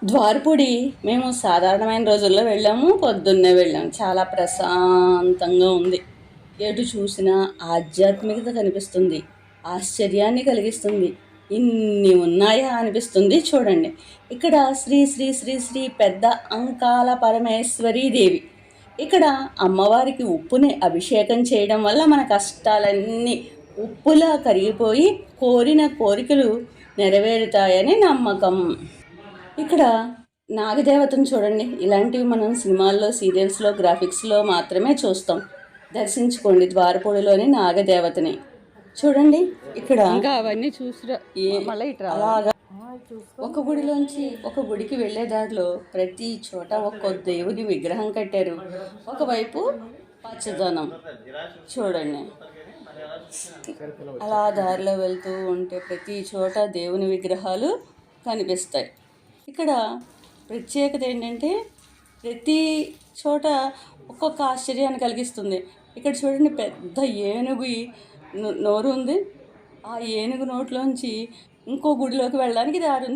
ద్వారపూడి మేము సాధారణమైన రోజుల్లో వెళ్ళాము, పొద్దున్నే వెళ్ళాము. చాలా ప్రశాంతంగా ఉంది. ఎటు చూసినా ఆధ్యాత్మికత కనిపిస్తుంది, ఆశ్చర్యాన్ని కలిగిస్తుంది. ఇన్ని ఉన్నాయా అనిపిస్తుంది. చూడండి, ఇక్కడ శ్రీ శ్రీ శ్రీ శ్రీ పెద్ద అంకాల పరమేశ్వరీ దేవి. ఇక్కడ అమ్మవారికి ఉప్పుని అభిషేకం చేయడం వల్ల మన కష్టాలన్నీ ఉప్పులా కరిగిపోయి కోరిన కోరికలు నెరవేరుతాయని నమ్మకం. ఇక్కడ నాగదేవతను చూడండి. ఇలాంటివి మనం సినిమాల్లో, సీరియల్స్లో, గ్రాఫిక్స్లో మాత్రమే చూస్తాం. దర్శించుకోండి ద్వారపూడిలోని నాగదేవతని. చూడండి ఇక్కడ ఇంకా అవన్నీ చూసి మళ్ళీ ఇట్లా అలాగా ఒక గుడిలోంచి ఒక గుడికి వెళ్ళే దారిలో ప్రతి చోట ఒక్కో దేవుని విగ్రహం కట్టారు. ఒకవైపు పచ్చదనం చూడండి. అలా దారిలో వెళ్తూ ఉంటే ప్రతి చోట దేవుని విగ్రహాలు కనిపిస్తాయి. ఇక్కడ ప్రత్యేకత ఏంటంటే ప్రతి చోట ఒక్కొక్క ఆశ్చర్యాన్ని కలిగిస్తుంది. ఇక్కడ చూడండి, పెద్ద ఏనుగు నోరు ఉంది. ఆ ఏనుగు నోట్లోంచి ఇంకో గుడిలోకి వెళ్ళడానికి దారి ఉంది.